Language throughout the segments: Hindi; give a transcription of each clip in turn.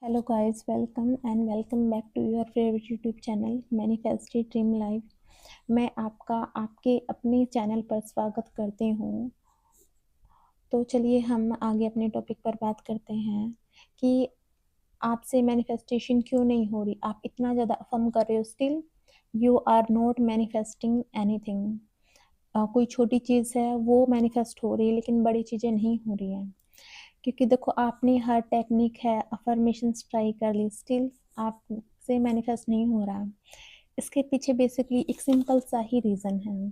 Hello guys, welcome and welcome back to your favorite YouTube channel Manifested Dream Life। मैं आपका आपके अपने चैनल पर स्वागत करती हूँ। तो चलिए हम आगे अपने टॉपिक पर बात करते हैं कि आपसे मैनिफेस्टेशन क्यों नहीं हो रही। आप इतना ज़्यादा अफर्म कर रहे हो, still you are not manifesting anything. कोई छोटी चीज़ है वो मैनिफेस्ट हो रही है लेकिन बड़ी चीज़ें नहीं हो रही हैं, क्योंकि देखो आपने हर टेक्निक है, अफर्मेशंस ट्राई कर ली, स्टिल आपसे मैनिफेस्ट नहीं हो रहा। इसके पीछे बेसिकली एक सिंपल सा ही रीज़न है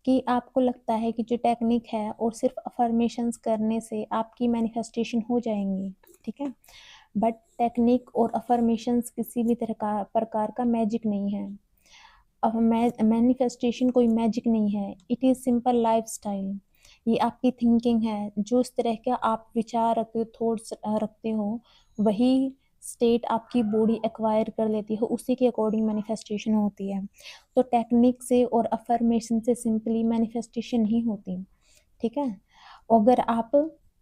कि आपको लगता है कि जो टेक्निक है और सिर्फ अफर्मेशंस करने से आपकी मैनिफेस्टेशन हो जाएंगी, ठीक है। बट टेक्निक और अफर्मेशंस किसी भी तरह का प्रकार का मैजिक नहीं है। अब मैनिफेस्टेशन कोई मैजिक नहीं है, इट इज़ सिंपल लाइफस्टाइल। ये आपकी थिंकिंग है, जो इस तरह का आप विचार रखते हो, थॉट्स रखते हो, वही स्टेट आपकी बॉडी एक्वायर कर लेती है, उसी के अकॉर्डिंग मैनिफेस्टेशन होती है। तो टेक्निक से और अफर्मेशन से सिंपली मैनिफेस्टेशन नहीं होती, ठीक है। अगर आप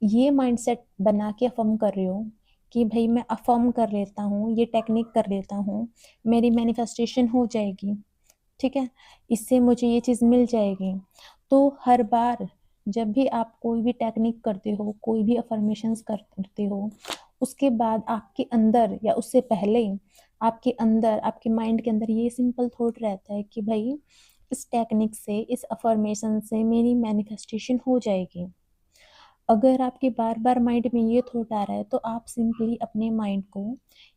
ये माइंडसेट बना के अफर्म कर रहे हो कि भाई मैं अफर्म कर लेता हूँ, ये टेक्निक कर लेता हूँ, मेरी मैनिफेस्टेशन हो जाएगी, ठीक है, इससे मुझे ये चीज़ मिल जाएगी। तो हर बार जब भी आप कोई भी टेक्निक करते हो, कोई भी अफर्मेशंस करते हो, उसके बाद आपके अंदर या उससे पहले आपके अंदर, आपके माइंड के अंदर ये सिंपल थॉट रहता है कि भाई इस टेक्निक से, इस अफर्मेशन से मेरी मैनिफेस्टेशन हो जाएगी। अगर आपके बार-बार माइंड में ये थॉट आ रहा है, तो आप सिंपली अपने माइंड को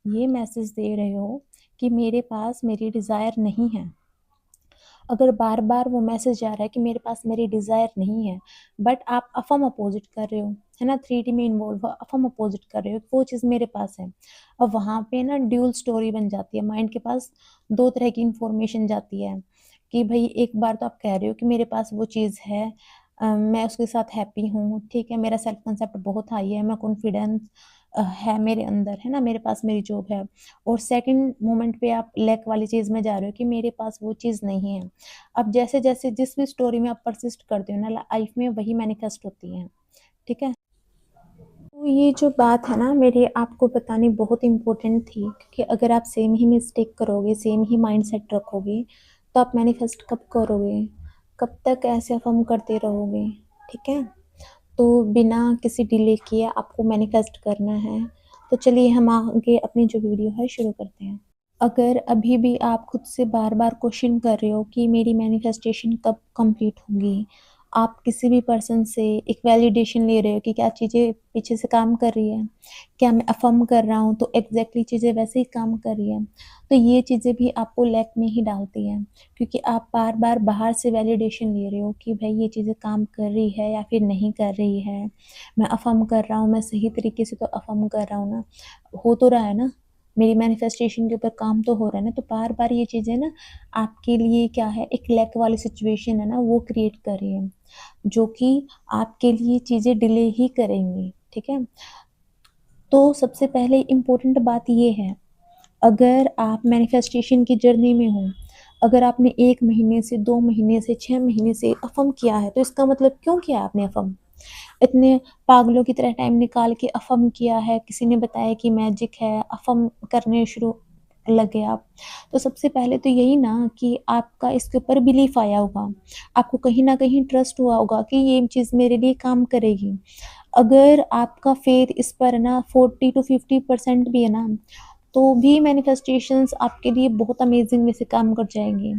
ये मैसेज दे रहे हो कि मेरे पास मेरी डिज़ायर नहीं है। अगर बार-बार वो मैसेज आ रहा है कि मेरे पास मेरी डिज़ायर नहीं है, बट आप अफ़र्म अपोज़िट कर रहे हो, है ना? 3D में इन्वॉल्व हो, अफ़र्म अपोज़िट कर रहे हो, वो चीज़ मेरे पास है। अब वहाँ पे ना ड्यूल स्टोरी बन जाती है, माइंड के पास 2 तरह की इन्फॉर्मेशन जाती है कि भई एक बार तो आप कह रहे हो कि मेरे पास वो चीज़ है, मैं उसके साथ हैप्पी हूँ, ठीक है? मेरा सेल्फ कांसेप्ट बहुत हाई है, मैं कॉन्फिडेंस है मेरे अंदर, है ना? मेरे पास मेरी जॉब है। और सेकंड मोमेंट पे आप लैक वाली चीज़ में जा रहे हो कि मेरे पास वो चीज़ नहीं है। अब जैसे-जैसे जिस भी स्टोरी में आप पर्सिस्ट करते हो ना, लाइफ में वही मैनिफेस्ट होती है, ठीक है? तो ये जो बात है ना, मेरी आपको बतानी बहुत इम्पोर्टेंट थी, क्योंकि अगर आप सेम ही मिस्टेक करोगे, सेम ही माइंडसेट रखोगे, तो आप मैनिफेस्ट कब करोगे? कब तक ऐसे अफ़र्म करते रहोगे, ठीक है? तो बिना किसी डिले किए आपको मैनिफेस्ट करना है। तो चलिए हम आगे अपनी जो वीडियो है शुरू करते हैं। अगर अभी भी आप खुद से बार-बार क्वेश्चन कर रहे हो कि मेरी मैनिफेस्टेशन कब कंप्लीट होगी, आप किसी भी पर्सन से एक वैलिडेशन ले रहे हो कि क्या चीज़ें पीछे से काम कर रही है, क्या मैं अफ़र्म कर रहा हूँ तो एग्ज़ैक्टली चीज़ें वैसे ही काम कर रही हैं। तो ये चीज़ें भी आपको लैक में ही डालती हैं, क्योंकि आप बार-बार बाहर से वैलिडेशन ले रहे हो कि भई ये चीज़ें काम कर रही है या फिर नहीं कर रही है। मैं अफ़र्म कर रहा हूँ, मैं सही तरीके से तो अफ़र्म कर रहा हूँ ना, हो तो रहा है ना। मेरी मैनिफेस्टेशन के ऊपर काम तो हो रहा है ना, तो बार-बार ये चीज़ें ना आपके लिए क्या है, एक लैक वाली सिचुएशन है ना, वो क्रिएट कर रही है, जो कि आपके लिए चीज़ें डिले ही करेंगी, ठीक है? तो सबसे पहले इम्पोर्टेंट बात ये है, अगर आप मैनिफेस्टेशन की जर्नी में हो, अगर आपने 1 महीने से, 2 महीने से, 6 महीने से अफ़र्म किया है, तो इसका मतलब क्यों किया आपने अफ़र्म? इतने पागलों की तरह टाइम निकाल के अफ़र्म किया है, किसी ने बताया कि मैजिक है, अफ़र्म करने शुरू लगे आप। तो सबसे पहले तो यही ना कि आपका इसके ऊपर बिलीफ आया होगा, आपको कहीं न कहीं ट्रस्ट हुआ होगा कि ये चीज़ मेरे लिए काम करेगी। अगर आपका फ़ेथ इस पर ना 40 टू 50% भी है ना, तो भी मैनिफेस्टेशंस आपके लिए बहुत अमेज़िंग में से काम कर जाएँगी।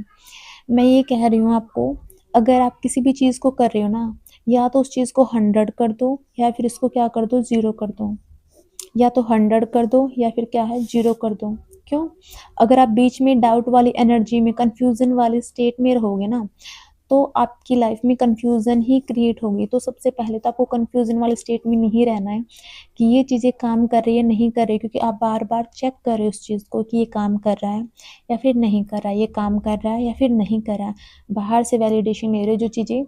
मैं ये कह रही हूँ आपको, अगर आप किसी भी चीज़ को कर रहे हो ना, या तो उस चीज़ को 100 कर दो या फिर इसको क्या कर दो, 0 कर दो। या तो 100 कर दो या फिर क्या है, 0 कर दो। क्यों? अगर आप बीच में डाउट वाली एनर्जी में, कन्फ्यूज़न वाले स्टेट में रहोगे ना, तो आपकी लाइफ़ में कन्फ्यूज़न ही क्रिएट होगी। तो सबसे पहले तो आपको कन्फ्यूज़न वाले स्टेट में नहीं रहना है कि ये चीज़ें काम कर रही है, नहीं कर रही, क्योंकि आप बार-बार चेक कर रहे हो उस चीज़ को कि ये काम कर रहा है या फिर नहीं कर रहा है, ये काम कर रहा है या फिर नहीं कर रहा है। बाहर से वैलिडेशन ले रहे हो, जो चीज़ें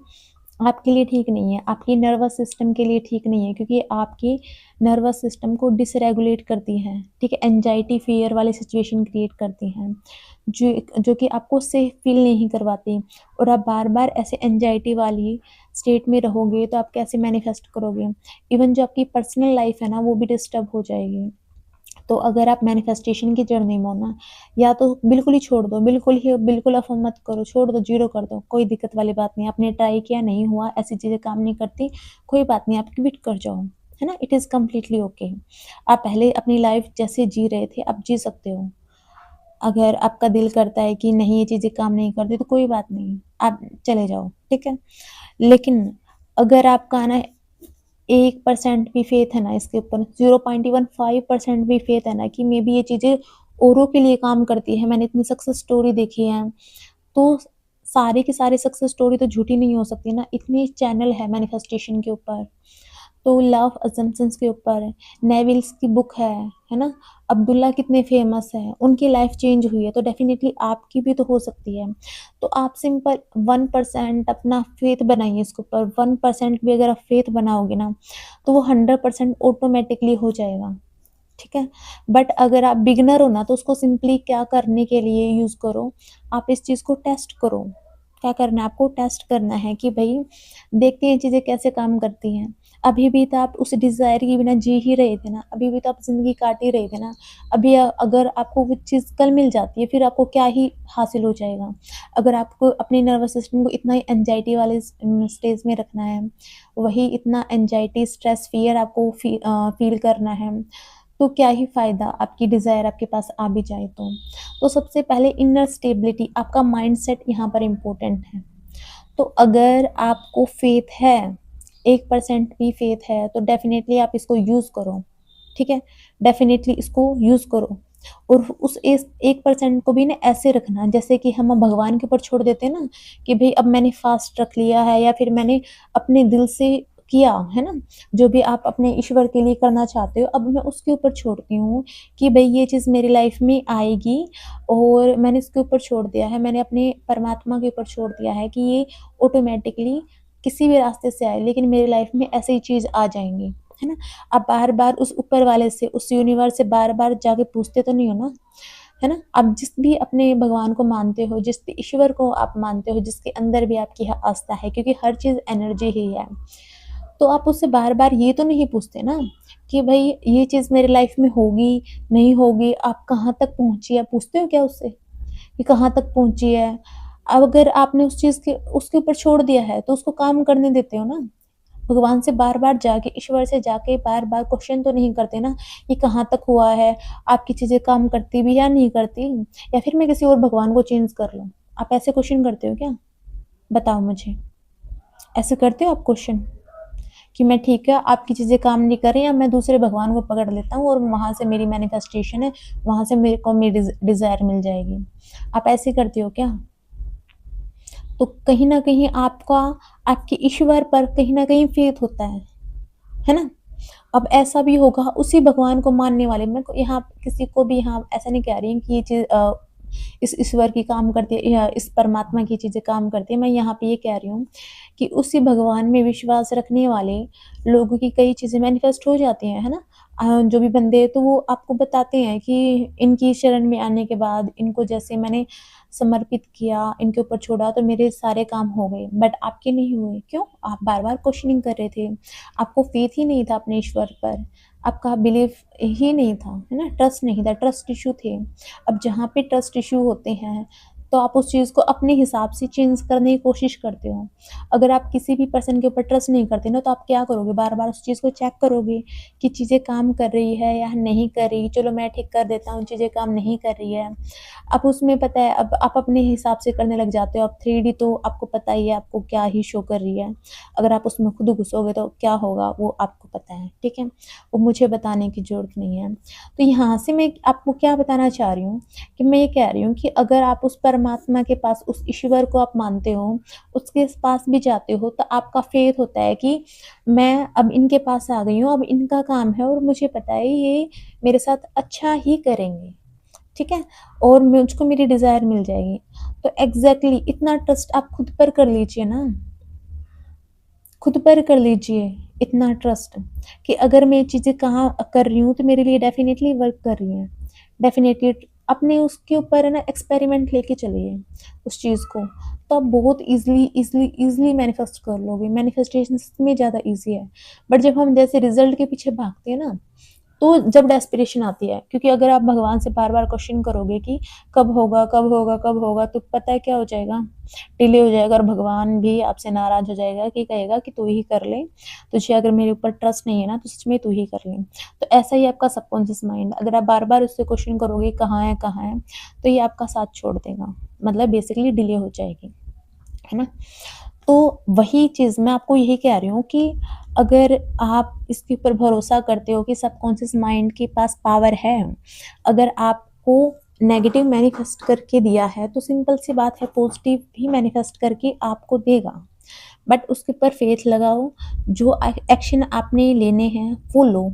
आपके लिए ठीक नहीं है, आपकी नर्वस सिस्टम के लिए ठीक नहीं है, क्योंकि आपके नर्वस सिस्टम को डिसरेगुलेट करती हैं, ठीक है? एंग्ज़ायटी, फ़ियर वाली सिचुएशन क्रिएट करती हैं, जो जो कि आपको सेफ़ फ़ील नहीं करवाती। और आप बार-बार ऐसे एंग्ज़ायटी वाली स्टेट में रहोगे, तो आप कैसे मैनिफेस्ट करोगे? इवन जो आपकी पर्सनल लाइफ़ है ना, वो भी डिस्टर्ब हो जाएगी। तो अगर आप मैनिफेस्टेशन की जर्नी में हो ना, या तो बिल्कुल ही छोड़ दो, बिल्कुल अफ़र्म मत करो, छोड़ दो, ज़ीरो कर दो, कोई दिक्कत वाली बात नहीं है। आपने ट्राई किया, नहीं हुआ, ऐसी चीज़ें काम नहीं करती, कोई बात नहीं, आप क्विट कर जाओ, है ना? It is completely okay. आप पहले अपनी लाइफ़ जैसे जी रहे थे, आप जी सकते हो। अगर आपका दिल करता है कि नहीं, ये चीज़ें काम नहीं करती, तो कोई बात नहीं, आप चले जाओ, ठीक है? लेकिन अगर आपका ना 1% भी फेथ है ना इसके ऊपर, 0.15% भी फेथ है ना कि मे बी ये चीज़ें औरों के लिए काम करती है, मैंने इतनी सक्सेस स्टोरी देखी है, तो सारे की सारी सक्सेस स्टोरी तो झूठी नहीं हो सकती ना, इतने चैनल है मैनिफेस्टेशन के ऊपर। तो लॉ ऑफ असम्पशन्स के ऊपर है, नेविल्स की बुक है ना? अब्दुल्ला कितने फेमस हैं, उनकी लाइफ चेंज हुई है, तो डेफ़िनेटली आपकी भी तो हो सकती है। तो आप सिंपल 1% अपना फेथ बनाइए इसके ऊपर, 1% भी अगर आप फेथ बनाओगे ना, तो वो 100% ऑटोमैटिकली हो जाएगा, ठीक है? बट अगर आप बिगिनर हो ना, तो उसको सिंपली क्या करने के लिए यूज़ करो, आप इस चीज़ को टेस्ट करो। क्या करना है आपको? टेस्ट करना है कि भई देखते हैं चीज़ें कैसे काम करती हैं। अभी भी तो आप उस डिज़ायर के बिना जी ही रहे थे ना, अभी भी तो आप ज़िंदगी काट ही रहे थे ना। अभी अगर आपको वो चीज़ कल मिल जाती है, फिर आपको क्या ही हासिल हो जाएगा? अगर आपको अपने नर्वस सिस्टम को इतना ही एंग्ज़ायटी वाले स्टेज में रखना है, वही इतना एंग्ज़ायटी, स्ट्रेस, फ़ियर आपको फ़ील करना है, तो क्या ही फ़ायदा आपकी डिज़ायर आपके पास आ भी जाए तो। तो सबसे पहले इनर स्टेबिलिटी, आपका माइंडसेट यहाँ पर इम्पोर्टेंट है। तो अगर आपको फ़ेथ है, 1% भी फ़ेथ है, तो डेफ़िनेटली आप इसको यूज़ करो, ठीक है? डेफ़िनेटली इसको यूज़ करो, और उस इस 1% को भी ना ऐसे रखना जैसे कि हम भगवान के ऊपर छोड़ देते हैं ना, कि भई अब मैंने फ़ास्ट रख लिया है, या फिर मैंने अपने दिल से किया, है ना? जो भी आप अपने ईश्वर के लिए करना चाहते हो, अब मैं उसके ऊपर छोड़ती हूँ कि भई ये चीज़ मेरी लाइफ़ में आएगी, और मैंने इसके ऊपर छोड़ दिया है, मैंने अपने परमात्मा के ऊपर छोड़ दिया है कि ये ऑटोमैटिकली किसी भी रास्ते से आए, लेकिन मेरी लाइफ़ में ऐसे ही चीज़ आ जाएँगी, है ना? आप बार-बार उस ऊपर वाले से, उस यूनिवर्स से बार-बार जाके पूछते तो नहीं हो ना, है ना? आप जिस भी अपने भगवान को मानते हो, जिस भी ईश्वर को आप मानते हो, जिसके अंदर भी आपकी आस्था है, क्योंकि हर चीज़ एनर्जी ही है। तो आप उससे बार-बार ये तो नहीं पूछते ना कि भई ये चीज़ मेरी लाइफ़ में होगी, नहीं होगी, आप कहाँ तक पहुँची है, पूछते हो क्या उससे? कि कहाँ तक पहुँची है? अब अगर आपने उस चीज़ के उसके ऊपर छोड़ दिया है, तो उसको काम करने देते हो ना। भगवान से बार-बार जाके, ईश्वर से जाके बार-बार क्वेश्चन तो नहीं करते ना, ये कहाँ तक हुआ है? आपकी चीज़ें काम करती भी या नहीं करती? या फिर मैं किसी और भगवान को चेंज कर लूँ? आप ऐसे क्वेश्चन करते हो क्या? बताओ मुझे। ऐसे करते हो आप क्वेश्चन? कि मैं ठीक है, आपकी चीज़ें काम नहीं कर रही हैं, अब मैं दूसरे भगवान को पकड़ लेता हूँ और वहाँ से मेरी मैनिफेस्टेशन है, वहाँ से मेरे को मेरी डिज़ायर मिल जाएगी। आप ऐसे करते हो क्या? तो कहीं न कहीं आपका आपके ईश्वर पर कहीं न कहीं फ़ेथ होता है ना? अब ऐसा भी होगा उसी भगवान को मानने वाले, मैं को यहाँ किसी को भी यहाँ ऐसा नहीं कह रही हूँ कि ये चीज़ इस ईश्वर की काम करती है या इस परमात्मा की चीज़ें काम करती है। मैं यहाँ पे ये कह रही हूँ कि उसी भगवान में विश्वास रखने वाले लोगों की कई चीज़ें मैनिफेस्ट हो जाती हैं, है ना? जो भी बंदे तो वो आपको बताते हैं कि इनकी शरण में आने के बाद, इनको जैसे मैंने समर्पित किया, इनके ऊपर छोड़ा, तो मेरे सारे काम हो गए, बट आपके नहीं हुए। क्यों? आप बार-बार क्वेश्चनिंग कर रहे थे। आपको फ़ेथ ही नहीं था अपने ईश्वर पर, आपका बिलीफ ही नहीं था, है ना? ट्रस्ट नहीं था, ट्रस्ट इश्यू थे। अब जहाँ पे ट्रस्ट इश्यू होते हैं, तो आप उस चीज़ को अपने हिसाब से चेंज करने की कोशिश करते हो। अगर आप किसी भी पर्सन के ऊपर ट्रस्ट नहीं करते ना, तो आप क्या करोगे? बार-बार उस चीज़ को चेक करोगे कि चीज़ें काम कर रही है या नहीं कर रही। चलो मैं ठीक कर देता हूँ, चीज़ें काम नहीं कर रही है। अब उसमें पता है, अब आप अपने हिसाब से करने लग जाते हो। अब 3D तो आपको पता ही है आपको क्या ही शो कर रही है। अगर आप उसमें खुद घुसोगे तो क्या होगा वो आपको पता है, ठीक है? वो मुझे बताने की ज़रूरत नहीं है। तो यहाँ से मैं आपको क्या बताना चाह रही हूँ कि मैं ये कह रही हूँ कि अगर आप उस परमात्मा के पास, उस ईश्वर को आप मानते हो, उसके पास भी जाते हो, तो आपका फ़ेथ होता है कि मैं अब इनके पास आ गई हूँ, अब इनका काम है और मुझे पता है ये मेरे साथ अच्छा ही करेंगे, ठीक है? और मुझको मेरी डिज़ायर मिल जाएगी। तो एग्ज़ैक्टली इतना ट्रस्ट आप खुद पर कर लीजिए ना, खुद पर कर लीजिए इतना ट्रस्ट कि अगर मैं ये चीज़ें कहाँ कर रही हूँ, तो मेरे लिए डेफ़िनेटली वर्क कर रही हैं। डेफ़िनेटली अपने उसके ऊपर है ना एक्सपेरिमेंट लेके चलिए उस चीज़ को, तो आप बहुत ईज़िली मैनिफेस्ट कर लोगे। मैनिफेस्टेशंस में ज़्यादा ईज़ी है। बट जब हम जैसे रिज़ल्ट के पीछे भागते हैं ना, तो जब डेस्परेशन आती है, क्योंकि अगर आप भगवान से बार बार क्वेश्चन करोगे कि कब होगा कब होगा कब होगा, तो पता है क्या हो जाएगा, डिले हो जाएगा और भगवान भी आपसे नाराज हो जाएगा कि कहेगा कि तू ही कर ले, तुझे अगर मेरे ऊपर ट्रस्ट नहीं है ना तो सच में तू ही कर ले। तो ऐसा ही आपका सबकॉन्शियस माइंड, अगर आप बार बार उससे क्वेश्चन करोगे कहाँ है, तो ये आपका साथ छोड़ देगा, मतलब बेसिकली डिले हो जाएगी, है ना। तो वही चीज़ मैं आपको यही कह रही हूँ कि अगर आप इसके ऊपर भरोसा करते हो कि सबकॉन्शियस माइंड के पास पावर है, अगर आपको नेगेटिव मैनिफेस्ट करके दिया है तो सिंपल सी बात है पॉजिटिव भी मैनिफेस्ट करके आपको देगा। बट उसके ऊपर फेथ लगाओ, जो एक्शन आपने लेने हैं वो लो,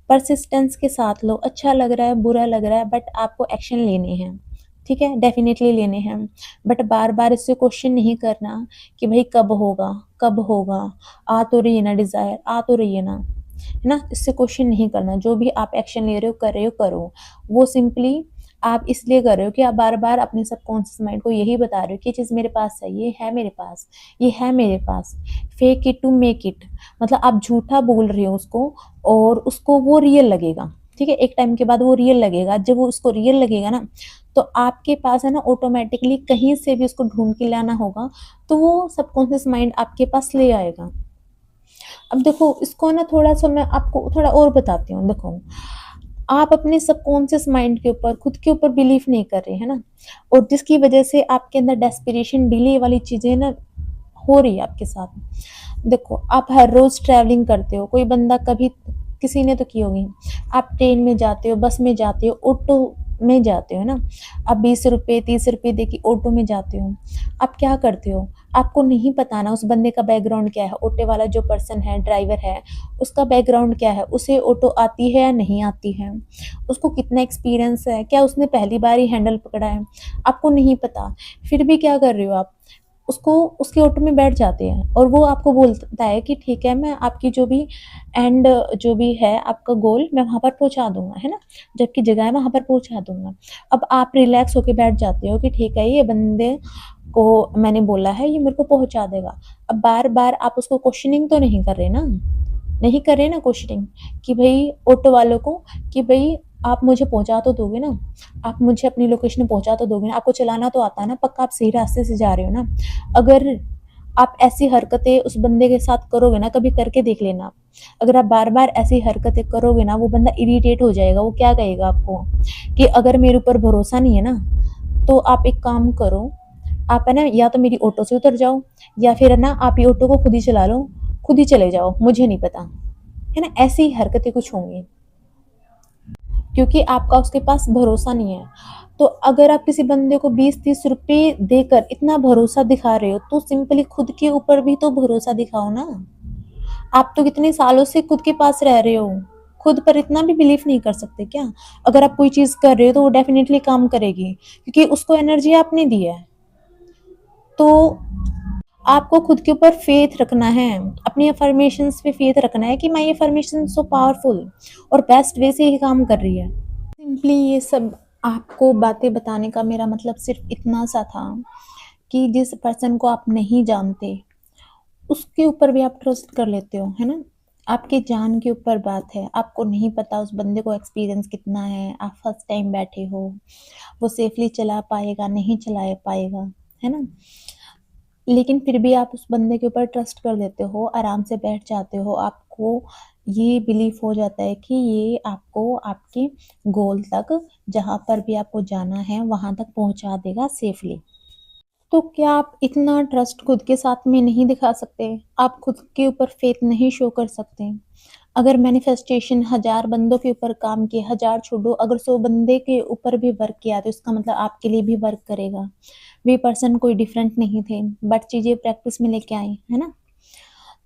परसिस्टेंस के साथ लो, अच्छा लग रहा है बुरा लग रहा है बट आपको एक्शन लेने हैं, ठीक है, डेफिनेटली लेने हैं। बट बार बार इससे क्वेश्चन नहीं करना कि भाई कब होगा कब होगा, आ तो रही है ना डिज़ायर, आ तो रही है ना, है ना, इससे क्वेश्चन नहीं करना। जो भी आप एक्शन ले रहे हो कर रहे हो करो, वो सिंपली आप इसलिए कर रहे हो कि आप बार बार अपने सबकॉन्शियस माइंड को यही बता रहे हो कि ये चीज़ मेरे पास है, ये है मेरे पास, ये है मेरे पास। Fake it to make it, मतलब आप झूठा बोल रहे हो उसको और उसको वो रियल लगेगा, ठीक है, एक टाइम के बाद वो रियल लगेगा। जब वो उसको रियल लगेगा ना तो आपके पास है ना ऑटोमेटिकली कहीं से भी उसको ढूंढ के लाना होगा तो वो सबकॉन्शियस माइंड आपके पास ले आएगा। अब देखो इसको ना थोड़ा सा मैं आपको थोड़ा और बताती हूँ। देखो आप अपने सबकॉन्शियस माइंड के ऊपर खुद के ऊपर बिलीफ नहीं कर रहे है ना, और जिसकी वजह से आपके अंदर डेस्पिरेशन डिले वाली चीजें ना हो रही है आपके साथ। देखो आप हर रोज ट्रैवलिंग करते हो, कोई बंदा कभी किसी ने तो की होगी, आप ट्रेन में जाते हो, बस में जाते हो, ऑटो में जाते हो ना, आप 20 रुपये 30 रुपये दे के ऑटो में जाते हो, आप क्या करते हो, आपको नहीं पता ना उस बंदे का बैकग्राउंड क्या है, ऑटो वाला जो पर्सन है ड्राइवर है उसका बैकग्राउंड क्या है, उसे ऑटो आती है या नहीं आती है, उसको कितना एक्सपीरियंस है, क्या उसने पहली बार ही हैंडल पकड़ा है, आपको नहीं पता। फिर भी क्या कर रहे हो आप, उसको उसके ऑटो में बैठ जाते हैं और वो आपको बोलता है कि ठीक है मैं आपकी जो भी एंड जो भी है आपका गोल मैं वहाँ पर पहुँचा दूंगा, है ना, जबकि जगह है वहाँ पर पहुँचा दूंगा। अब आप रिलैक्स होके बैठ जाते हो कि ठीक है ये बंदे को मैंने बोला है ये मेरे को पहुँचा देगा। अब बार बार आप उसको क्वेश्चनिंग तो नहीं कर रहे ना, नहीं कर रहे ना क्वेश्चनिंग कि भाई ऑटो वालों को कि भाई आप मुझे पहुँचा तो दोगे ना, आप मुझे अपनी लोकेशन पहुँचा तो दोगे ना, आपको चलाना तो आता है ना, पक्का आप सही रास्ते से जा रहे हो ना। अगर आप ऐसी हरकतें उस बंदे के साथ करोगे ना, कभी करके देख लेना आप, अगर आप बार बार ऐसी हरकतें करोगे ना वो बंदा इरिटेट हो जाएगा, वो क्या कहेगा आपको कि अगर मेरे ऊपर भरोसा नहीं है ना तो आप एक काम करो, आप है ना या तो मेरी ऑटो से उतर जाओ या फिर है ना आप ये ऑटो को खुद ही चला लो, खुद ही चले जाओ, मुझे नहीं पता, है ना, ऐसी हरकतें कुछ होंगी क्योंकि आपका उसके पास भरोसा नहीं है। तो अगर आप किसी बंदे को 20-30 रुपए देकर इतना भरोसा दिखा रहे हो तो सिंपली खुद के ऊपर भी तो भरोसा दिखाओ ना। आप तो कितने सालों से खुद के पास रह रहे हो, खुद पर इतना भी बिलीव नहीं कर सकते क्या? अगर आप कोई चीज़ कर रहे हो तो वो डेफिनेटली काम करेगी क्योंकि उसको एनर्जी आपने दी है। तो आपको खुद के ऊपर फेथ रखना है, अपनी अफर्मेशंस पे फेथ रखना है कि माय अफर्मेशन सो पावरफुल और बेस्ट वे से ही काम कर रही है। सिंपली ये सब आपको बातें बताने का मेरा मतलब सिर्फ इतना सा था कि जिस पर्सन को आप नहीं जानते उसके ऊपर भी आप ट्रस्ट कर लेते हो, है ना, आपके जान के ऊपर बात है, आपको नहीं पता उस बंदे को एक्सपीरियंस कितना है, आप फर्स्ट टाइम बैठे हो, वो सेफली चला पाएगा नहीं चला पाएगा, है ना, लेकिन फिर भी आप उस बंदे के ऊपर ट्रस्ट कर देते हो, आराम से बैठ जाते हो, आपको ये बिलीव हो जाता है कि ये आपको आपके गोल तक जहाँ पर भी आपको जाना है वहाँ तक पहुँचा देगा सेफली। तो क्या आप इतना ट्रस्ट खुद के साथ में नहीं दिखा सकते? आप खुद के ऊपर फेथ नहीं शो कर सकते? अगर मैनिफेस्टेशन 1000 बंदों के ऊपर काम किए, 1000 छोड़ो अगर 100 बंदे के ऊपर भी वर्क किया तो इसका मतलब आपके लिए भी वर्क करेगा। वे पर्सन कोई डिफरेंट नहीं थे बट चीज़ें प्रैक्टिस में लेके आए, है ना?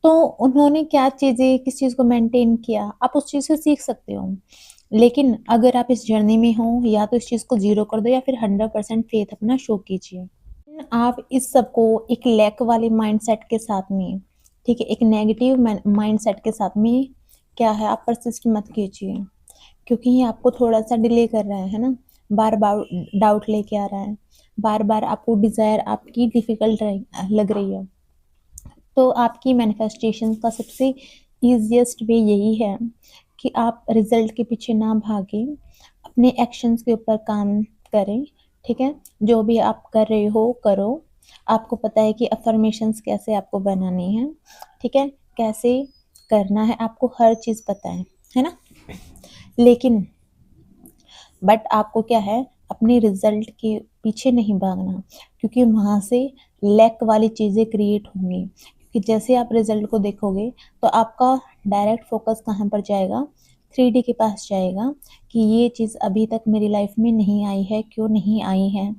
तो उन्होंने क्या चीज़ें किस चीज़ को मेंटेन किया, आप उस चीज़ से सीख सकते हो। लेकिन अगर आप इस जर्नी में हो या तो इस चीज़ को ज़ीरो कर दो या फिर 100% फेथ अपना शो कीजिए। आप इस सब को एक लैक वाले माइंडसेट के साथ में, ठीक है, एक नेगेटिव माइंडसेट के साथ में क्या है आप परसिस्ट मत कीजिए क्योंकि ये आपको थोड़ा-सा डिले कर रहा है ना? बार-बार डाउट लेके आ रहा है, बार-बार आपको डिज़ायर आपकी डिफ़िकल्ट लग रही है। तो आपकी मैनिफेस्टेशन का सबसे ईज़िएस्ट वे यही है कि आप रिजल्ट के पीछे ना भागें, अपने एक्शंस के ऊपर काम करें, ठीक है? जो भी आप कर रहे हो, करो। आपको पता है कि अफ़र्मेशंस कैसे आपको बनानी है, ठीक है? कैसे करना है, आपको हर चीज़ पता है ना? लेकिन बट आपको क्या है, अपने रिजल्ट के पीछे नहीं भागना, क्योंकि वहाँ से लैक वाली चीज़ें क्रिएट होंगी। क्योंकि जैसे आप रिजल्ट को देखोगे तो आपका डायरेक्ट फोकस कहाँ पर जाएगा, 3D के पास जाएगा कि ये चीज़ अभी तक मेरी लाइफ में नहीं आई है, क्यों नहीं आई है।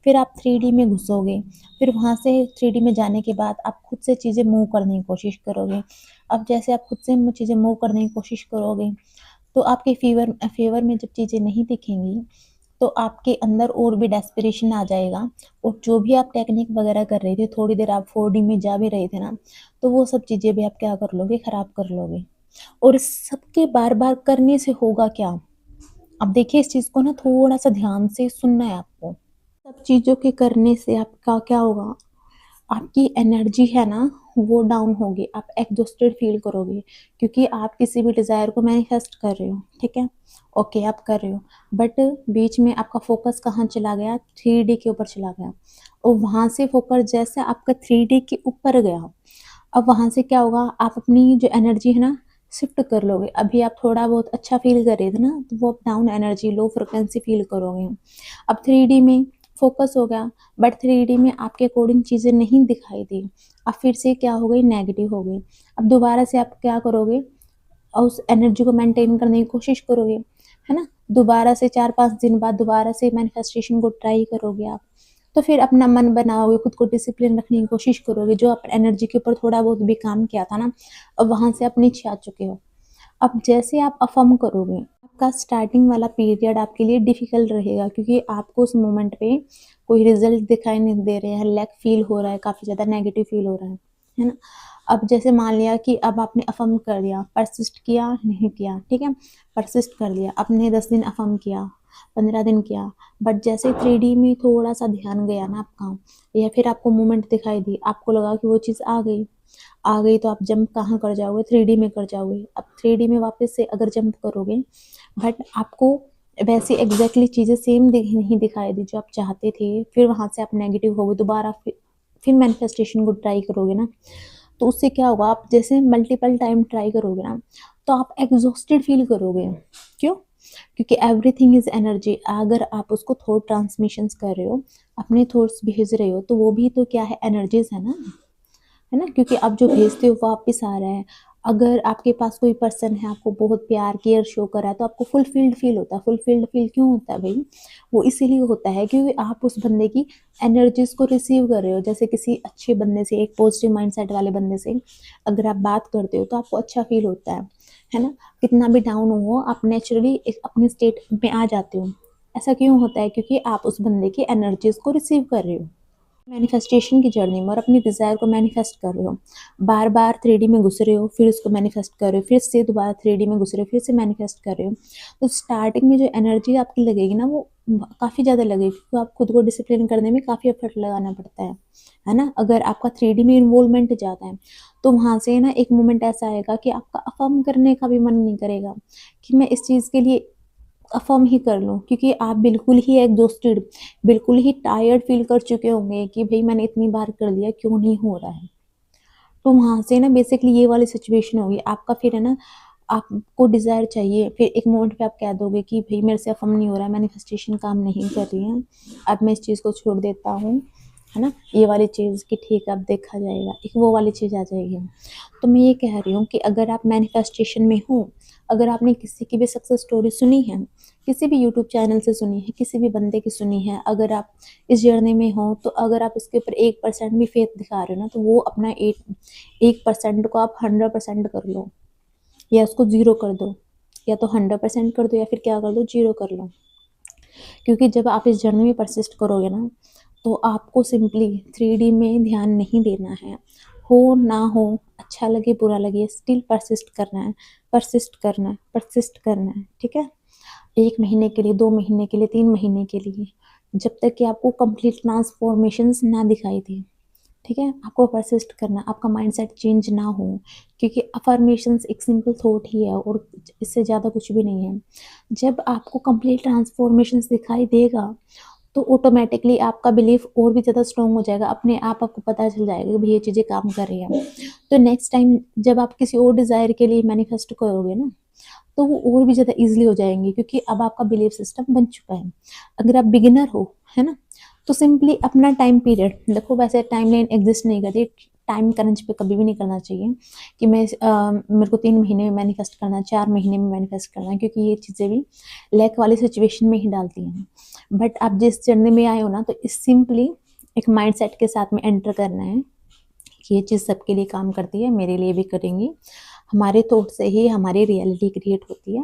फिर आप 3D में घुसोगे, फिर वहाँ से 3D में जाने के बाद आप खुद से चीज़ें मूव करने की कोशिश करोगे। अब जैसे आप खुद से चीज़ें मूव करने की कोशिश करोगे तो आपके फेवर में जब चीज़ें नहीं दिखेंगी, तो आपके अंदर और भी डेस्परेशन आ जाएगा, और जो भी आप टेक्निक वगैरह कर रहे थे, थोड़ी देर आप 4D में जा भी रहे थे ना, तो वो सब चीज़ें भी आप क्या कर लोगे, खराब कर लोगे। और इस सबके बार-बार करने से होगा क्या? अब देखिए, इस चीज़ को ना थोड़ा-सा ध्यान से सुनना है आपको। सब चीज़ों के करने से आपका क्या होगा, आपकी एनर्जी है ना, वो डाउन होगी, आप एग्जॉस्टेड फील करोगे, क्योंकि आप किसी भी डिज़ायर को मैनिफेस्ट कर रहे हो, ठीक है? ओके, आप कर रहे हो, बट बीच में आपका फोकस कहाँ चला गया, 3D के ऊपर चला गया, और वहाँ से फोकस जैसे आपका 3D के ऊपर गया, अब वहाँ से क्या होगा, आप अपनी जो एनर्जी है ना, शिफ्ट कर लोगे। अभी आप थोड़ा बहुत अच्छा फील कर रहे थे ना, तो वो आप down energy, low frequency feel करोगे। अब 3D में फोकस हो गया, बट 3D में आपके अकॉर्डिंग चीज़ें नहीं दिखाई दी। अब फिर से क्या हो गई, नेगेटिव हो गई। अब दोबारा से आप क्या करोगे, और उस एनर्जी को मेंटेन करने की कोशिश करोगे, है ना? दोबारा से 4-5 दिन बाद दोबारा से मैनिफेस्टेशन को ट्राई करोगे आप। तो फिर अपना मन बनाओगे, खुद को डिसिप्लिन रखने की कोशिश करोगे, जो आप एनर्जी के ऊपर थोड़ा बहुत भी काम किया था ना, अब वहाँ से आप नीचे आ चुके हो। अब जैसे आप अफ़र्म करोगे, आपका स्टार्टिंग वाला पीरियड आपके लिए डिफ़िकल्ट रहेगा, क्योंकि आपको उस मोमेंट पे कोई रिज़ल्ट दिखाई नहीं दे रहे हैं, लैक फ़ील हो रहा है, काफ़ी ज़्यादा नेगेटिव फ़ील हो रहा है ना? अब जैसे मान लिया कि अब आपने अफ़र्म कर दिया, परसिस्ट किया, नहीं किया, ठीक है? परसिस्ट कर लिया, आपने 10 दिन अफ़र्म किया, 15 दिन किया, बट जैसे 3D में थोड़ा-सा ध्यान गया ना आपका, या फिर आपको मूवमेंट दिखाई दी, आपको लगा कि वो चीज़ आ गई तो आप जंप कहाँ कर जाओगे, 3D में कर जाओगे। अब 3D में वापस से अगर जंप करोगे, बट आपको वैसी एग्ज़ैक्टली चीज़ें सेम नहीं दिखाई दी जो आप चाहते थे, फिर वहाँ से आप नेगेटिव हो गए, दोबारा फिर मैनिफेस्टेशन को ट्राई करोगे ना, तो उससे क्या होगा, आप जैसे मल्टीपल टाइम ट्राई करोगे ना, तो आप एग्ज़ॉस्टेड फ़ील करोगे। क्यों? क्योंकि एवरीथिंग इज़ एनर्जी। अगर आप उसको थॉट ट्रांसमिशंस कर रहे हो, अपने थॉट्स भेज रहे हो, तो वो भी तो क्या है, एनर्जीज़ है ना। है ना? क्योंकि आप जो भेजते हो वापस आ रहा है। अगर आपके पास कोई पर्सन है, आपको बहुत प्यार, केयर शो कर रहा है, तो आपको फुलफिल्ड फ़ील होता है। फुलफिल्ड फ़ील क्यों होता है भई? वो इसीलिए होता है क्योंकि आप उस बंदे की एनर्जीज़ को रिसीव कर रहे हो। जैसे किसी अच्छे बंदे से, एक पॉज़िटिव माइंडसेट वाले बंदे से अगर आप बात करते हो, तो आपको अच्छा फ़ील होता है ना? कितना भी डाउन हो, आप नेचुरली एक अपनी स्टेट में आ जाते हो। ऐसा क्यों होता है? क्योंकि आप उस बंदे की एनर्जीज़ को रिसीव कर रहे हो। मैनिफेस्टेशन की जर्नी में और अपनी डिज़ायर को मैनिफेस्ट कर रहे हो, बार बार 3D में घुस रहे हो, फिर उसको मैनिफेस्ट कर रहे हो, फिर से दोबारा 3D में घुस रहे हो, फिर से मैनिफेस्ट कर रहे हो, तो स्टार्टिंग में जो एनर्जी आपकी लगेगी ना, वो काफ़ी ज़्यादा लगेगी, क्योंकि आप खुद को डिसिप्लिन करने में काफ़ी एफर्ट लगाना पड़ता है ना? अगर आपका 3D में इन्वॉल्वमेंट ज़्यादा है, तो वहाँ से ना एक मोमेंट ऐसा आएगा कि आपका अफर्म करने का भी मन नहीं करेगा कि मैं इस चीज़ के लिए अफ़र्म ही कर लूँ, क्योंकि आप बिल्कुल ही एग्ज़ॉस्टेड, बिल्कुल ही टायर्ड फ़ील कर चुके होंगे कि भई मैंने इतनी बार कर लिया, क्यों नहीं हो रहा है। तो वहाँ से ना बेसिकली ये वाली सिचुएशन होगी, आपका फिर है ना, आपको डिज़ायर चाहिए, फिर एक मोमेंट पे आप कह दोगे कि भई मेरे से अफ़र्म नहीं हो रहा है, मैनिफेस्टेशन काम नहीं कर रही है, अब मैं इस चीज़ को छोड़ देता हूँ, है ना? ये वाली चीज़ कि ठीक है अब देखा जाएगा, एक वो वाली चीज़ आ जाएगी। तो मैं ये कह रही हूँ कि अगर आप मैनिफेस्टेशन में हो, अगर आपने किसी की भी सक्सेस स्टोरी सुनी है, किसी भी यूट्यूब चैनल से सुनी है, किसी भी बंदे की सुनी है, अगर आप इस जर्नी में हो, तो अगर आप इसके ऊपर 1% भी फेथ दिखा रहे हो ना, तो वो अपना 1% को आप 100% कर लो, या उसको 0 कर दो, या तो 100% कर दो, या फिर क्या कर दो, 0 कर लो। क्योंकि जब आप इस जर्नी में परसिस्ट करोगे ना, तो आपको सिंपली 3D में ध्यान नहीं देना है। हो ना हो, अच्छा लगे बुरा लगे, स्टिल परसिस्ट करना है, परसिस्ट करना है, परसिस्ट करना है, ठीक है? 1 महीने के लिए, 2 महीने के लिए, 3 महीने के लिए, जब तक कि आपको कंप्लीट ट्रांसफॉर्मेशंस ना दिखाई दें, ठीक है, आपको परसिस्ट करना, आपका माइंडसेट चेंज ना हो, क्योंकि अफर्मेशंस एक सिंपल थॉट ही है और इससे ज़्यादा कुछ भी नहीं है। जब आपको कंप्लीट ट्रांसफॉर्मेशंस दिखाई देगा तो ऑटोमेटिकली आपका बिलीफ और भी ज़्यादा स्ट्रॉन्ग हो जाएगा, अपने आप आपको पता चल जाएगा कि भाई ये चीज़ें काम कर रही हैं। तो नेक्स्ट टाइम जब आप किसी और डिज़ायर के लिए मैनिफेस्ट करोगे ना, तो वो और भी ज़्यादा ईज़िली हो जाएँगी, क्योंकि अब आपका बिलीफ सिस्टम बन चुका है। अगर आप बिगिनर हो, है ना? तो सिंपली अपना टाइम पीरियड देखो, वैसे टाइमलाइन एग्ज़िस्ट नहीं करती, टाइम क्रंच पे कभी भी नहीं करना चाहिए कि मेरे को 3 महीने में मैनिफेस्ट करना है, 4 महीने में मैनिफेस्ट करना है, क्योंकि ये चीज़ें भी लैक वाली सिचुएशन में ही डालती हैं। बट आप जिस जर्नी में आए हो ना, तो इस सिंपली एक माइंडसेट के साथ में एंटर करना है कि ये चीज़ सबके लिए काम करती है, मेरे लिए भी करेंगी। हमारे थॉट से ही हमारी रियलिटी क्रिएट होती है,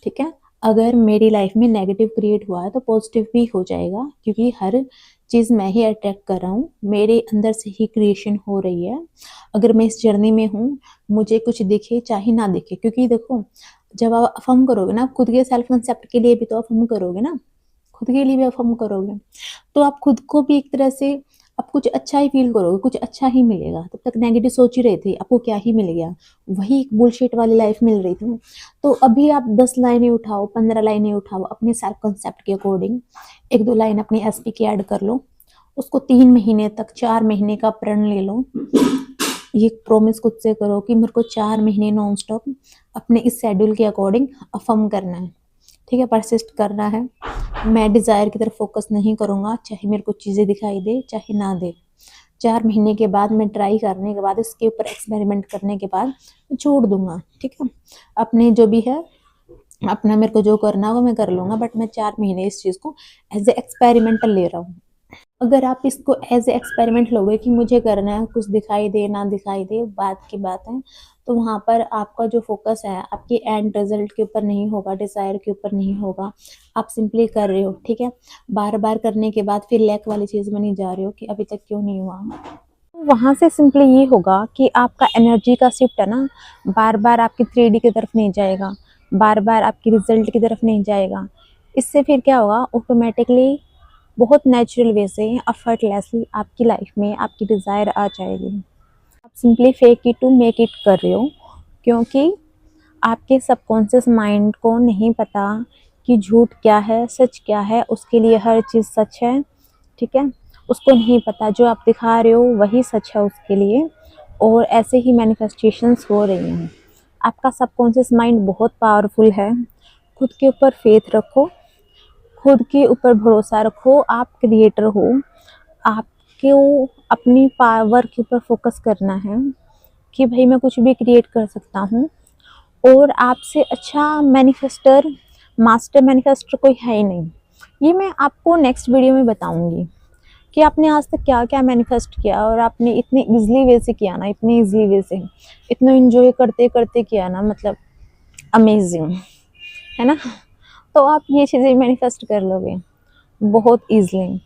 ठीक है? अगर मेरी लाइफ में नेगेटिव क्रिएट हुआ है तो पॉजिटिव भी हो जाएगा, क्योंकि हर चीज़ मैं ही अट्रैक्ट कर रहा हूँ, मेरे अंदर से ही क्रिएशन हो रही है। अगर मैं इस जर्नी में हूँ, मुझे कुछ दिखे चाहे ना दिखे, क्योंकि देखो, जब आप अफ़र्म करोगे ना, खुद के सेल्फ कंसेप्ट के लिए भी तो अफ़र्म करोगे ना, खुद के लिए भी अफ़र्म करोगे, तो आप खुद को भी एक तरह से आप कुछ अच्छा ही फ़ील करोगे, कुछ अच्छा ही मिलेगा। तब तक नेगेटिव सोच ही रहे थे, आपको क्या ही मिल गया? वही एक बुलशिट वाली लाइफ़ मिल रही थी ना। तो अभी आप 10 लाइनें उठाओ, 15 लाइनें उठाओ, अपने सेल्फ कांसेप्ट के अकॉर्डिंग 1-2 लाइन अपनी एसपी की ऐड कर लो। उसको 3 महीने तक, 4 महीने का प्रण ले लो। ये प्रॉमिस खुद से करो कि मेरे को 4 महीने नॉन स्टॉप अपने इस शेड्यूल के अकॉर्डिंग अफ़र्म करना है, ठीक है? परसिस्ट करना है। मैं डिज़ायर की तरफ फोकस नहीं करूँगा, चाहे मेरे को चीज़ें दिखाई दे, चाहे ना दे। 4 महीने के बाद मैं ट्राई करने के बाद, इसके ऊपर एक्सपेरिमेंट करने के बाद छोड़ दूँगा, ठीक है? अपने जो भी है, अपना मेरे को जो करना होगा मैं कर लूँगा, बट मैं 4 महीने इस चीज़ को एज़ ए एक्सपेरिमेंटल ले रहा हूँ। अगर आप इसको एज़ ए एक्सपेरिमेंट लोगे कि मुझे करना है, कुछ दिखाई दे ना दिखाई दे बात की बात है, तो वहाँ पर आपका जो फ़ोकस है आपके एंड रिज़ल्ट के ऊपर नहीं होगा, डिज़ायर के ऊपर नहीं होगा। आप सिंपली कर रहे हो, ठीक है? बार-बार करने के बाद फिर लैक वाली चीज़ में नहीं जा रहे हो कि अभी तक क्यों नहीं हुआ। तो वहाँ से सिंपली ये होगा कि आपका एनर्जी का शिफ्ट है ना, बार-बार आपकी 3D की तरफ नहीं जाएगा, बार-बार आपकी रिज़ल्ट की तरफ नहीं जाएगा। इससे फिर क्या होगा, ऑटोमैटिकली बहुत नेचुरल वे से एफर्टलेसली आपकी लाइफ में आपकी डिज़ायर आ जाएगी। आप simply fake it to make it कर रहे हो, क्योंकि आपके सबकॉन्शियस माइंड को नहीं पता कि झूठ क्या है, सच क्या है, उसके लिए हर चीज़ सच है, ठीक है? उसको नहीं पता जो आप दिखा रहे हो वही सच है उसके लिए, और ऐसे ही मैनिफेस्टेशंस हो रही हैं। आपका सबकॉन्शियस माइंड बहुत पावरफुल है, खुद के ऊपर फेथ रखो, खुद के ऊपर भरोसा रखो, आप क्रिएटर हो, आपको अपनी पावर के ऊपर फोकस करना है कि भाई मैं कुछ भी क्रिएट कर सकता हूँ, और आपसे अच्छा मैनिफेस्टर, मास्टर मैनिफेस्टर कोई है ही नहीं। ये मैं आपको नेक्स्ट वीडियो में बताऊंगी कि आपने आज तक क्या क्या मैनिफेस्ट किया, और आपने इतने इजीली वे से किया ना, इतने इजीली वे से, इतना एंजॉय करते करते किया ना, मतलब अमेजिंग, है ना? तो आप ये चीज़ें मैनिफेस्ट कर लोगे बहुत ईजिली।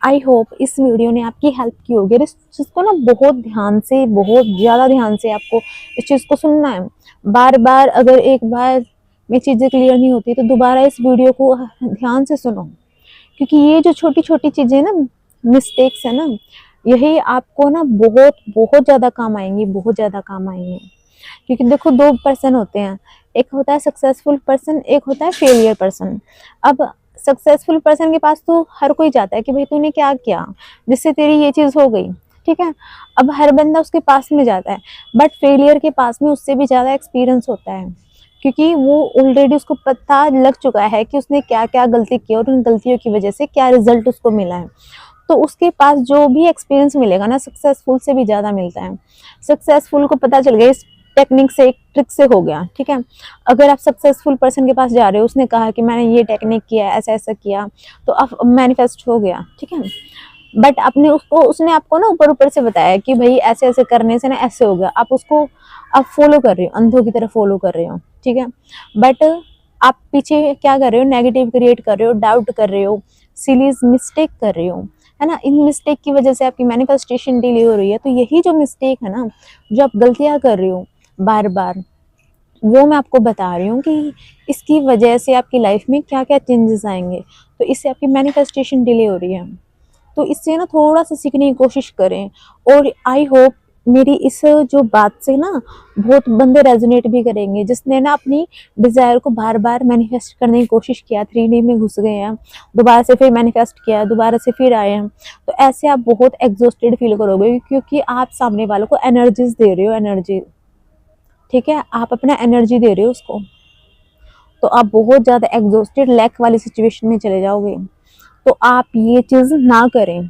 आई होप इस वीडियो ने आपकी हेल्प की होगी। और इस चीज़ को ना बहुत ध्यान से, बहुत ज़्यादा ध्यान से आपको इस चीज़ को सुनना है। बार बार अगर एक बार में चीज़ें क्लियर नहीं होती तो दोबारा इस वीडियो को ध्यान से सुनो, क्योंकि ये जो छोटी छोटी चीज़ें ना, मिस्टेक्स है ना, यही आपको ना बहुत बहुत ज़्यादा काम आएंगी, बहुत ज़्यादा काम आएंगी। क्योंकि देखो, 2 पर्सन होते हैं, एक होता है सक्सेसफुल पर्सन, एक होता है फेलियर पर्सन। अब सक्सेसफुल पर्सन के पास तो हर कोई जाता है कि भाई तूने क्या किया जिससे तेरी ये चीज़ हो गई, ठीक है? अब हर बंदा उसके पास में जाता है, बट फेलियर के पास में उससे भी ज़्यादा एक्सपीरियंस होता है, क्योंकि वो ऑलरेडी उसको पता लग चुका है कि उसने क्या क्या गलती की और उन गलतियों की वजह से क्या रिजल्ट उसको मिला है। तो उसके पास जो भी एक्सपीरियंस मिलेगा ना, सक्सेसफुल से भी ज़्यादा मिलता है। सक्सेसफुल को पता चल गया, इस टेक्निक से, एक ट्रिक से हो गया, ठीक है? अगर आप सक्सेसफुल पर्सन के पास जा रहे हो, उसने कहा कि मैंने ये टेक्निक किया, ऐसा ऐसा किया, तो आप मैनिफेस्ट हो गया, ठीक है? बट आपने उसको, उसने आपको ना ऊपर ऊपर से बताया कि भाई ऐसे ऐसे करने से ना ऐसे हो गया, आप उसको आप फॉलो कर रहे हो, अंधों की तरह फॉलो कर रहे हो, ठीक है? बट आप पीछे क्या कर रहे हो, नेगेटिव क्रिएट कर रहे हो, डाउट कर रहे हो, सिली मिस्टेक कर रहे हो, है ना? इन मिस्टेक की वजह से आपकी मैनिफेस्टेशन डिले हो रही है। तो यही जो मिस्टेक है ना, जो आप गलतियां कर रहे हो बार बार, वो मैं आपको बता रही हूँ कि इसकी वजह से आपकी लाइफ में क्या क्या चेंजेस आएंगे, तो इससे आपकी मैनिफेस्टेशन डिले हो रही है। तो इससे ना थोड़ा सा सीखने की कोशिश करें। और आई होप मेरी इस जो बात से ना बहुत बंदे रेजोनेट भी करेंगे, जिसने ना अपनी डिज़ायर को बार बार मैनिफेस्ट करने की कोशिश किया, 3D में घुस गए हैं, दोबारा से फिर मैनिफेस्ट किया, दोबारा से फिर आए हैं। तो ऐसे आप बहुत एग्जॉस्टेड फील करोगे, क्योंकि आप सामने वालों को एनर्जीज दे रहे हो, एनर्जी, ठीक है, आप अपना एनर्जी दे रहे हो उसको, तो आप बहुत ज़्यादा एग्जॉस्टेड लैक वाली सिचुएशन में चले जाओगे। तो आप ये चीज़ ना करें।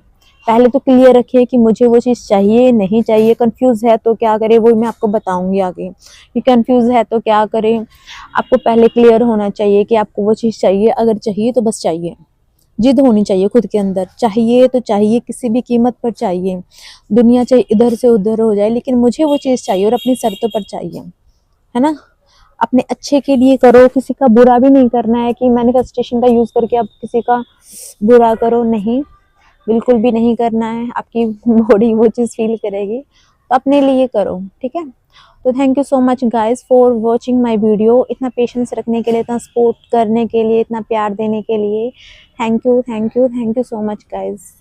पहले तो क्लियर रखिए कि मुझे वो चीज़ चाहिए, नहीं चाहिए, कंफ्यूज है तो क्या करें, वो मैं आपको बताऊंगी आगे कि कंफ्यूज है तो क्या करें। आपको पहले क्लियर होना चाहिए कि आपको वो चीज़ चाहिए, अगर चाहिए तो बस चाहिए, जिद होनी चाहिए खुद के अंदर, चाहिए तो चाहिए, किसी भी कीमत पर चाहिए, दुनिया चाहे इधर से उधर हो जाए, लेकिन मुझे वो चीज़ चाहिए और अपनी शर्तों पर चाहिए, है ना। अपने अच्छे के लिए करो, किसी का बुरा भी नहीं करना है कि मैनिफेस्टेशन का यूज़ करके आप किसी का बुरा करो, नहीं, बिल्कुल भी नहीं करना है। आपकी बॉडी वो चीज़ फील करेगी, तो अपने लिए करो, ठीक है। तो thank you so much guys for watching my video, इतना पेशेंस रखने के लिए, इतना सपोर्ट करने के लिए, इतना प्यार देने के लिए, thank you, thank you, thank you so much guys.